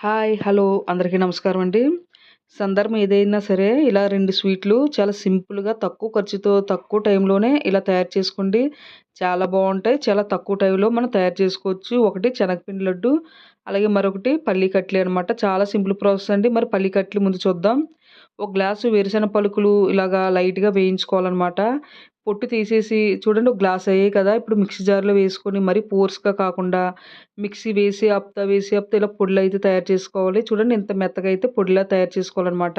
Hi! Hello! అందరికీ నమస్కారం అండి. సందర్భం ఏదైనా సరే ఇలా 2 స్వీట్లు చాలా సింపుల్‌గా తక్కువ ఖర్చుతో, తక్కువ టైంలోనే ఇలా తయారు చేసుకోండి. చాలా బావుంటాయి. చాలా తక్కువ టైంలో మనం తయారు చేసుకోవచ్చు. ఒకటి శనగపిండి లడ్డు, అలాగే మరొకటి పల్లి కట్లీ అనమాట. చాలా సింపుల్ ప్రాసెస్ అండి. మరి పల్లి కట్లీ ముందు చూద్దాం. ఒక గ్లాసు వేరుశెనగ పలుకులు ఇలాగా లైట్‌గా వేయించుకోవాలనమాట. పొట్టు తీసేసి చూడండి ఒక గ్లాస్ అయ్యాయి కదా! ఇప్పుడు మిక్సీ జార్‌లో వేసుకొని మరీ ఫోర్స్‌గా కాకుండా మిక్సీ వేసి వేసి ఆపుతా ఇలా పొడులైతే తయారు చేసుకోవాలి. చూడండి ఇంత మెత్తగా అయితే పొడిలా తయారు చేసుకోవాలనమాట.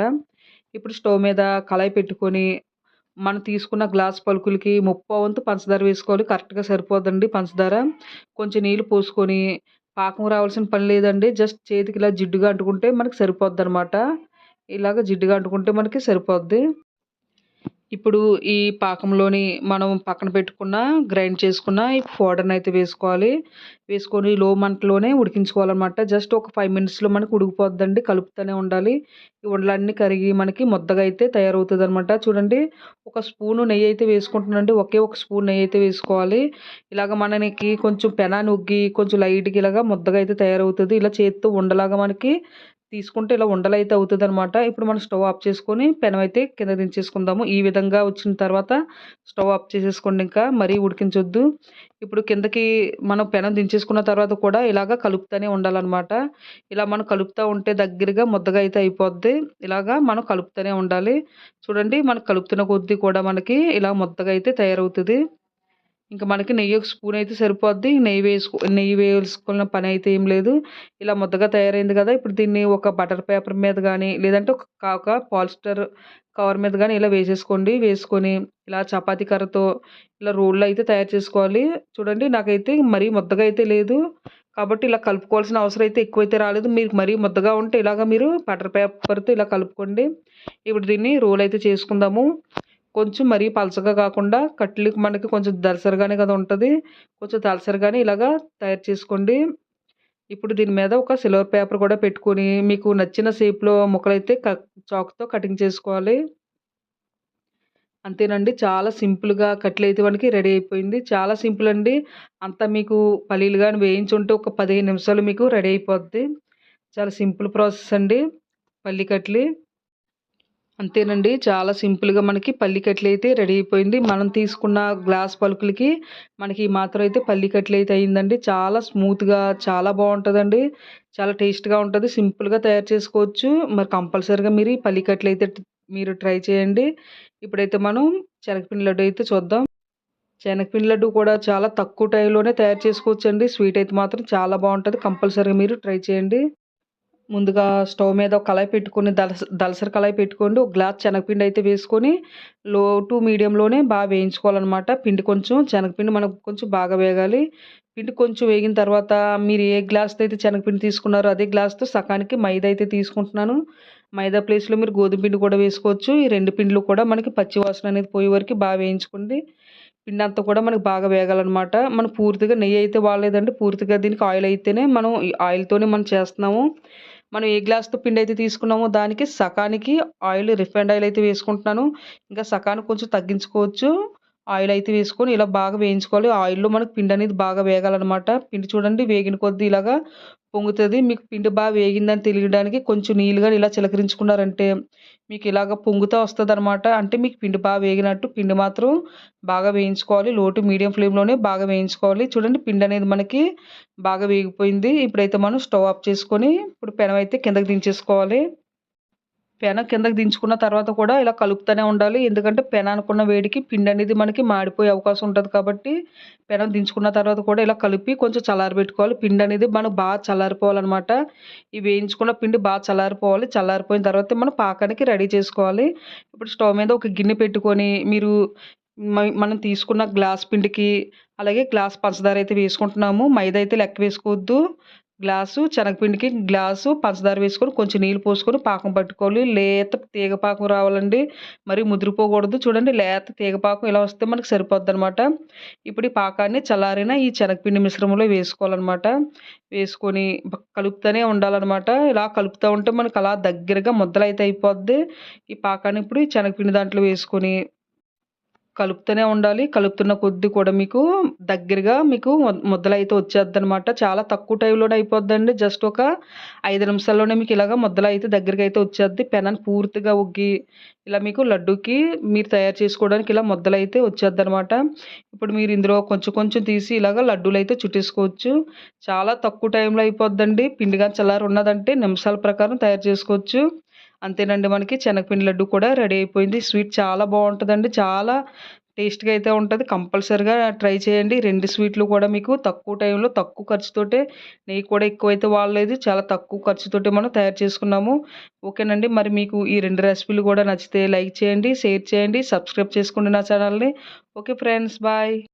ఇప్పుడు స్టవ్ మీద కళాయి పెట్టుకొని, మనం తీసుకున్న గ్లాస్ పలుకులకి ముప్పావంతు పంచదార వేసుకోవాలి. కరెక్ట్‌గా సరిపోద్దండి పంచదార. కొంచెం నీళ్లు పోసుకొని, పాకం రావాల్సిన పని లేదండి. జస్ట్ చేతికి ఇలా జిడ్డుగా అంటుకుంటే మనకు సరిపోద్దనమాట. ఇలాగ జిడ్డుగా అంటుకుంటే మనకి సరిపోద్ది. ఇప్పుడు ఈ పాకంలోని మనం పక్కన పెట్టుకున్న, గ్రైండ్ చేసుకున్న ఈ పౌడర్‌నయితే వేసుకోవాలి. వేసుకొని లో మంటలోనే ఉడికించుకోవాలనమాట. జస్ట్ ఒక 5 మినిట్స్‌లో మనకు ఉడికిపోద్దండి. కలుపుతూనే ఉండాలి. ఈ ఉండలన్నీ కరిగి మనకి ముద్దగా అయితే తయారవుతదనమాట. చూడండి ఒక స్పూను నెయ్యయితే వేసుకుంటున్నానండి. ఒకే ఒక స్పూన్ నెయ్యయితే వేసుకోవాలి. ఇలాగ మనకి కొంచెం పెనాన్ని ఉగ్గి కొంచెం లైట్‌గా ఇలాగా ముద్దగా అయితే తయారవుతది. ఇలా చేత్తో ఉండలాగా మనకి తీసుకుంటే ఇలా ఉండలైతే అవుతదనమాట. ఇప్పుడు మనం స్టవ్ ఆఫ్ చేసుకొని పెనమైతే కింద దించేసుకుందాము. ఈ విధంగా వచ్చిన తర్వాత స్టవ్ ఆఫ్ చేసేసుకోండి ఇంకా. మరీ ఉడికించొద్దు. ఇప్పుడు కిందకి మనం పెనం దించేసుకున్న తర్వాత కూడా ఇలాగ కలుపుతూనే ఉండాలనమాట. ఇలా మనం కలుపుతా ఉంటే దగ్గరగా ముద్దగా అయితే అయిపోద్ది. ఇలాగా మనం కలుపుతూనే ఉండాలి. చూడండి మనం కలుపుతున్న కొద్దీ కూడా మనకి ఇలా ముద్దగా అయితే తయారవుతది. ఇంక మనకి నెయ్యి ఒక స్పూన్ అయితే సరిపోద్ది. నెయ్యి వేసుకున్న పనైతే ఏం లేదు. ఇలా ముద్దగా తయారైంది గదా! ఇప్పుడు దీన్ని ఒక బటర్ పేపర్ మీద గానీ, లేదంటే ఒక పాలిస్టర్ కవర్ మీద గానీ ఇలా వేసేసుకోండి. వేసుకొని ఇలా చపాతీ కర్రతో ఇలా రోల్లో అయితే తయారు చేసుకోవాలి. చూడండి నాకైతే మరీ ముద్దగా అయితే లేదు. కాబట్టి ఇలా కలుపుకోవాల్సిన అవసరం అయితే ఎక్కువైతే రాలేదు. మీకు మరీ ముద్దగా ఉంటే ఇలాగ మీరు బటర్ పేపర్‌తో ఇలా కలుపుకోండి. ఇప్పుడు దీన్ని రోల్ అయితే చేసుకుందాము. కొంచెం మరీ పలచగా కాకుండా కట్లకి మనకి కొంచెం దళసరిగానే కదా ఉంటది. కొంచెం దళసరిగానే ఇలాగా తయారు చేసుకోండి. ఇప్పుడు దీని మీద ఒక సిల్వర్ పేపర్ కూడా పెట్టుకొని మీకు నచ్చిన షేప్‌లో ముక్కలైతే చాకుతో కటింగ్ చేసుకోవాలి. అంతేనండి. చాలా సింపుల్‌గా కట్లయితే మనకి రెడీ అయిపోయింది. చాలా సింపుల్ అండి. అంతా మీకు పల్లీలు గాని వేయించుంటే ఒక 15 నిమిషాలు మీకు రెడీ అయిపోద్ది. చాలా సింపుల్ ప్రాసెస్ అండి పల్లి కట్లీ. అంతేనండి. చాలా సింపుల్‌గా మనకి పల్లి కట్లీ అయితే రెడీ అయిపోయింది. మనం తీసుకున్న గ్లాస్ పలుకులకి మనకి ఈ మాత్రం అయితే పల్లి కట్లీ అయితే అయిందండి. చాలా స్మూత్‌గా చాలా బావుంటదండి. చాలా టేస్ట్‌గా ఉంటది. సింపుల్‌గా తయారు చేసుకోవచ్చు. మరి కంపల్సరీగా మీరు ఈ పల్లి కట్లీ అయితే మీరు ట్రై చేయండి. ఇప్పుడైతే మనం శనగపిండి లడ్డు అయితే చూద్దాం. శనగపిండి లడ్డు కూడా చాలా తక్కువ టైంలోనే తయారు చేసుకోవచ్చండి. స్వీట్ అయితే మాత్రం చాలా బావుంటది. కంపల్సరీగా మీరు ట్రై చేయండి. ముందుగా స్టవ్ మీద ఒక కళాయి పెట్టుకొని దలసరి కళాయి పెట్టుకోండి. ఒక గ్లాస్ శనగపిండి అయితే వేసుకొని లో టు మీడియంలోనే వేయించుకోవాలనమాట. పిండి కొంచెం శనగపిండి మనకు కొంచెం బాగా వేగాలి. పిండి కొంచెం వేగిన తర్వాత మీరు ఏ గ్లాస్‌తో అయితే శనగపిండి తీసుకున్నారో అదే గ్లాస్‌తో సకానికి మైదా అయితే తీసుకుంటున్నాను. మైదా ప్లేస్‌లో మీరు గోధుమ పిండి కూడా వేసుకోవచ్చు. ఈ 2 పిండిలు కూడా మనకి పచ్చి వాసన అనేది పోయే వరకు వేయించుకోండి. పిండంతా కూడా మనకు బాగా వేగాలనమాట. మనం పూర్తిగా నెయ్యి అయితే వాడలేదండి. పూర్తిగా దీనికి ఆయిల్ అయితేనే మనం ఈ ఆయిల్‌తోనే మనం చేస్తున్నాము. మనం ఏ గ్లాస్‌తో పిండైతే తీసుకున్నామో దానికి సకానికి రిఫైండ్ ఆయిల్ అయితే వేసుకుంటున్నాను. ఇంకా సకానికి కొంచెం తగ్గించుకోవచ్చు. ఆయిల్ అయితే వేసుకొని ఇలా బాగా వేయించుకోవాలి. ఆయిల్‌లో మనకు పిండి అనేది బాగా వేగాలనమాట. పిండి చూడండి వేగిన కొద్దీ ఇలాగా పొంగుతది. మీకు పిండి వేగిందని తెలియడానికి కొంచెం నీళ్ళు గాని ఇలా చిలకరించుకున్నారంటే మీకు ఇలాగ పొంగుతా వస్తదనమాట. అంటే మీకు పిండి వేగినట్టు. పిండి మాత్రం బాగా వేయించుకోవాలి. లో టు మీడియం ఫ్లేమ్‌లోనే బాగా వేయించుకోవాలి. చూడండి పిండి అనేది మనకి బాగా వేగిపోయింది. ఇప్పుడైతే మనం స్టవ్ ఆఫ్ చేసుకొని ఇప్పుడు పెనం అయితే కిందకి దించేసుకోవాలి. పెనం కిందకి దించుకున్న తర్వాత కూడా ఇలా కలుపుతూనే ఉండాలి. ఎందుకంటే పెనానికున్న వేడికి పిండి అనేది మనకి మాడిపోయే అవకాశం ఉంటది కాబట్టి, పెనం దించుకున్న తర్వాత కూడా ఇలా కలిపి కొంచెం చల్లారబెట్టుకోవాలి. పిండి అనేది మనకు చల్లారిపోవాలనమాట. ఈ వేయించుకున్న పిండి చల్లారిపోవాలి. చల్లారిపోయిన తర్వాత మనం పాకానికి రెడీ చేసుకోవాలి. ఇప్పుడు స్టవ్ మీద ఒక గిన్నె పెట్టుకొని మీరు మనం తీసుకున్న గ్లాస్ పిండికి అలాగే గ్లాస్ పంచదార అయితే వేసుకుంటున్నాము. మైదా అయితే లెక్క వేసుకోవద్దు. గ్లాసు శనగపిండికి గ్లాసు పంచదార వేసుకొని కొంచెం నీళ్ళు పోసుకొని పాకం పట్టుకోవాలి. లేత తీగ పాకం రావాలండి. మరీ ముదిరిపోకూడదు. చూడండి లేత తీగ పాకం ఇలా వస్తే మనకు సరిపోద్దనమాట. ఇప్పుడు ఈ పాకాన్ని చల్లారిన ఈ శనగపిండి మిశ్రమంలో వేసుకోవాలనమాట. వేసుకొని కలుపుతూనే ఉండాలనమాట. ఇలా కలుపుతూ ఉంటే మనకు అలా దగ్గరగా ముద్దలైతే అయిపోద్ది. ఈ పాకాన్ని ఇప్పుడు ఈ శనగపిండి దాంట్లో వేసుకొని కలుపుతూనే ఉండాలి. కలుపుతున్న కొద్దీ కూడా మీకు దగ్గరగా మీకు ముద్దలైతే వచ్చేద్దనమాట. చాలా తక్కువ టైంలోనే అయిపోద్దండి. జస్ట్ ఒక 5 నిమిషాల్లోనే మీకు ఇలాగ ముద్దలైతే దగ్గరకైతే వచ్చేద్ది. పెనాన్ని పూర్తిగా ఉగ్గి ఇలా మీకు లడ్డూకి మీరు తయారు చేసుకోవడానికి ఇలా ముద్దలైతే వచ్చేద్దనమాట. ఇప్పుడు మీరు ఇందులో కొంచెం కొంచెం తీసి ఇలాగ లడ్డూలైతే చుట్టేసుకోవచ్చు. చాలా తక్కువ టైంలో అయిపోద్దండి. పిండి గాని చల్లారి ఉన్నదంటే నిమిషాల ప్రకారం తయారు చేసుకోవచ్చు. అంతేనండి, మనకి శనగపిండి లడ్డు కూడా రెడీ అయిపోయింది. స్వీట్ చాలా బావుంటదండి. చాలా టేస్ట్‌గా అయితే ఉంటది. కంపల్సరీగా ట్రై చేయండి. 2 స్వీట్లు కూడా మీకు తక్కువ టైంలో, తక్కువ ఖర్చుతోటే, నెయ్యి కూడా ఎక్కువైతే వాడలేదు. చాలా తక్కువ ఖర్చుతోటే మనం తయారు చేసుకున్నాము. ఓకేనండి. మరి మీకు ఈ 2 రెసిపీలు కూడా నచ్చితే లైక్ చేయండి, షేర్ చేయండి, సబ్స్క్రైబ్ చేసుకోండి నా ఛానల్‌ని. Okay friends, bye.